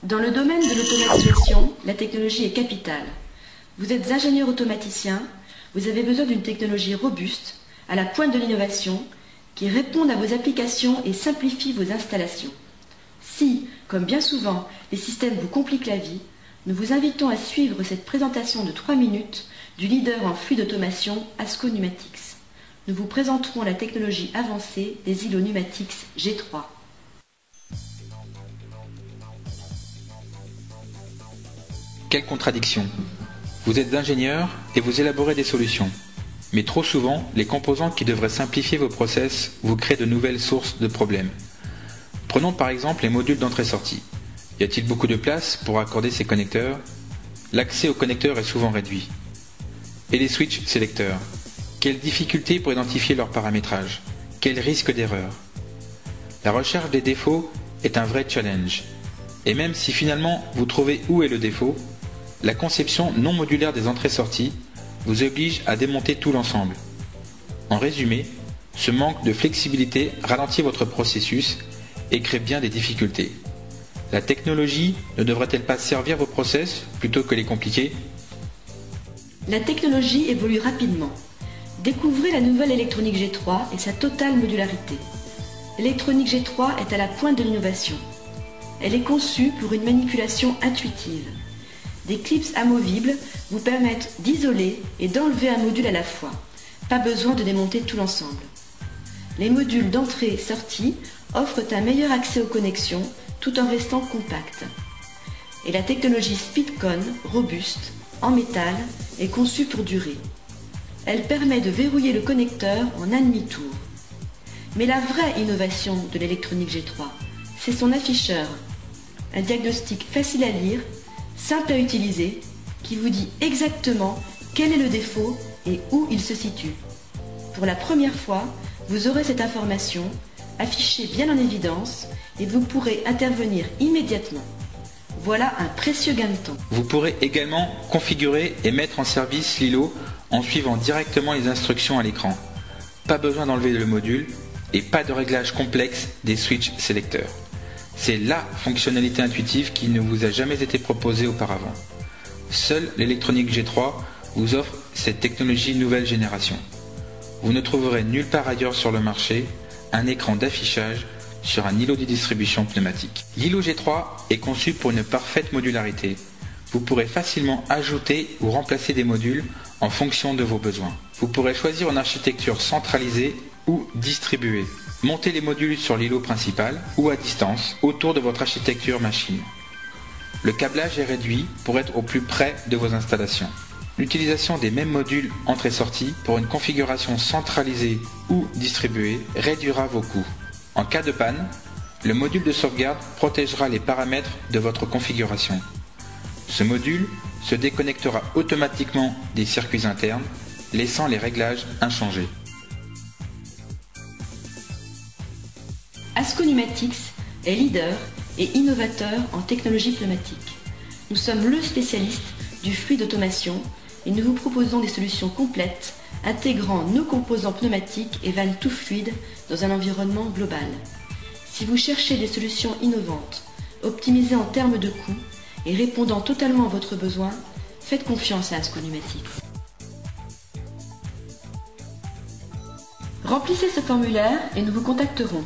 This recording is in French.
Dans le domaine de l'automatisation, la technologie est capitale. Vous êtes ingénieur automaticien, vous avez besoin d'une technologie robuste, à la pointe de l'innovation, qui réponde à vos applications et simplifie vos installations. Si, comme bien souvent, les systèmes vous compliquent la vie, nous vous invitons à suivre cette présentation de 3 minutes du leader en flux d'automation ASCO Numatics. Nous vous présenterons la technologie avancée des îlots Numatics G3. Quelle contradiction! Vous êtes ingénieur et vous élaborez des solutions. Mais trop souvent, les composants qui devraient simplifier vos process vous créent de nouvelles sources de problèmes. Prenons par exemple les modules d'entrée-sortie. Y a-t-il beaucoup de place pour accorder ces connecteurs? L'accès aux connecteurs est souvent réduit. Et les switch sélecteurs? Quelles difficultés pour identifier leur paramétrage? Quel risque d'erreur? La recherche des défauts est un vrai challenge. Et même si finalement vous trouvez où est le défaut, la conception non modulaire des entrées-sorties vous oblige à démonter tout l'ensemble. En résumé, ce manque de flexibilité ralentit votre processus et crée bien des difficultés. La technologie ne devrait-elle pas servir vos process plutôt que les compliquer? La technologie évolue rapidement. Découvrez la nouvelle électronique G3 et sa totale modularité. L'électronique G3 est à la pointe de l'innovation. Elle est conçue pour une manipulation intuitive. Des clips amovibles vous permettent d'isoler et d'enlever un module à la fois. Pas besoin de démonter tout l'ensemble. Les modules d'entrée-sortie offrent un meilleur accès aux connexions tout en restant compacts. Et la technologie Speedcon, robuste, en métal, est conçue pour durer. Elle permet de verrouiller le connecteur en un demi-tour. Mais la vraie innovation de l'électronique G3, c'est son afficheur. Un diagnostic facile à lire, simple à utiliser, qui vous dit exactement quel est le défaut et où il se situe. Pour la première fois, vous aurez cette information affichée bien en évidence et vous pourrez intervenir immédiatement. Voilà un précieux gain de temps. Vous pourrez également configurer et mettre en service l'îlot en suivant directement les instructions à l'écran. Pas besoin d'enlever le module et pas de réglage complexe des switch sélecteurs. C'est la fonctionnalité intuitive qui ne vous a jamais été proposée auparavant. Seule l'électronique G3 vous offre cette technologie nouvelle génération. Vous ne trouverez nulle part ailleurs sur le marché un écran d'affichage sur un îlot de distribution pneumatique. L'îlot G3 est conçu pour une parfaite modularité. Vous pourrez facilement ajouter ou remplacer des modules en fonction de vos besoins. Vous pourrez choisir une architecture centralisée ou distribuée. Montez les modules sur l'îlot principal ou à distance autour de votre architecture machine. Le câblage est réduit pour être au plus près de vos installations. L'utilisation des mêmes modules entrée-sortie pour une configuration centralisée ou distribuée réduira vos coûts. En cas de panne, le module de sauvegarde protégera les paramètres de votre configuration. Ce module se déconnectera automatiquement des circuits internes, laissant les réglages inchangés. ASCO Numatics est leader et innovateur en technologie pneumatique. Nous sommes le spécialiste du flux d'automation et nous vous proposons des solutions complètes intégrant nos composants pneumatiques et vannes tout fluides dans un environnement global. Si vous cherchez des solutions innovantes, optimisées en termes de coûts et répondant totalement à votre besoin, faites confiance à ASCO Numatics. Remplissez ce formulaire et nous vous contacterons.